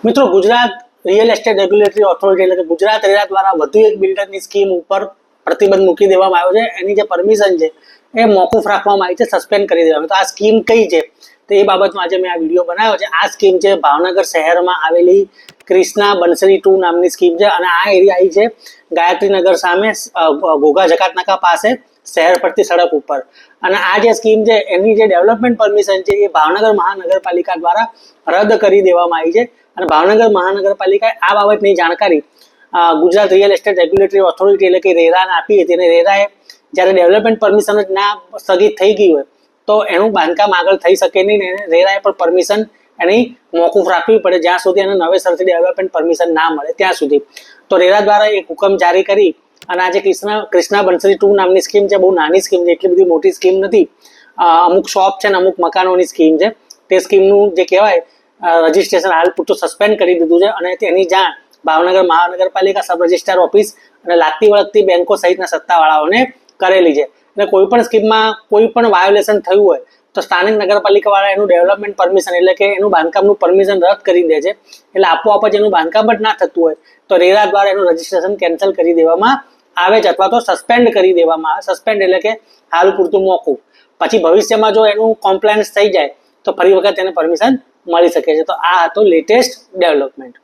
મિત્રો, Gujarat real estate regulatory authority એટલે કે ગુજરાત રેરા દ્વારા વધુ એક બિલ્ડરની સ્કીમ ઉપર પ્રતિબંધ મૂકી દેવામાં આવ્યો છે. એની જે પરમિશન છે એ મોકૂફ રાખવામાં આવી છે, સસ્પેન્ડ કરી દેવામાં. તો આ સ્કીમ કઈ છે તો એ બાબતમાં આજે મેં આ વિડીયો બનાવ્યો છે. આ સ્કીમ છે ભાવનગર શહેરમાં આવેલી ક્રિષ્ના બંસરી 2 નામની સ્કીમ છે અને આ એરિયા આવી છે ગાયત્રીનગર સામે ઘોઘા જકાતનાકા પાસે શહેર પડતી સડક ઉપર. અને આ જે સ્કીમ છે એની જે ડેવલપમેન્ટ પરમિશન છે એ ભાવનગર મહાનગરપાલિકા દ્વારા રદ કરી દેવામાં આવી છે. અને ભાવનગર મહાનગરપાલિકાએ આ બાબતની જાણકારી Gujarat real estate regulatory authority એટલે કે રેરાને આપી હતી. અને રેરાએ જ્યારે ડેવલપમેન્ટ પરમિશન જ ના સ્થગિત થઈ ગઈ હોય તો એનું બાંધકામ આગળ થઈ શકે નહીં ને રેરાએ પણ પરમિશન એની મોકૂફ રાખવી પડે જ્યાં સુધી એને નવેસરથી ડેવલપમેન્ટ પરમિશન ના મળે ત્યાં સુધી. તો રેરા દ્વારા એક હુકમ જારી કરી અને આજે ક્રિષ્ના બંસરી 2 નામની સ્કીમ છે. બહુ નાની સ્કીમ છે, એટલી બધી મોટી સ્કીમ નથી. અમુક શોપ છે ને અમુક મકાનોની સ્કીમ છે. તે સ્કીમનું જે કહેવાય રજિસ્ટ્રેશન હાલ પૂરતું સસ્પેન્ડ કરી દીધું છે અને તેની જાણ ભાવનગર મહાનગરપાલિકા સબ રજિસ્ટ્રાર ઓફિસ અને લાગતી વળગતી બેંકો સહિતના સત્તાવાળાઓને કરેલી છે. એટલે કોઈ પણ સ્કીમમાં કોઈ પણ વાયોલેશન થયું હોય તો સ્થાનિક નગરપાલિકાવાળા એનું ડેવલપમેન્ટ પરમિશન એટલે કે એનું બાંધકામનું પરમિશન રદ કરી દે છે. એટલે આપોઆપ જ એનું બાંધકામ જ ના થતું હોય તો રેરા દ્વારા એનું રજિસ્ટ્રેશન કેન્સલ કરી દેવામાં આવે છે અથવા તો સસ્પેન્ડ કરી દેવામાં આવે. સસ્પેન્ડ એટલે કે હાલ પૂરતું મોકૂફ. પછી ભવિષ્યમાં જો એનું કોમ્પ્લાયન્સ થઈ જાય તો ફરી વખત એને પરમિશન મળી શકે છે. તો આ હતો લેટેસ્ટ ડેવલપમેન્ટ.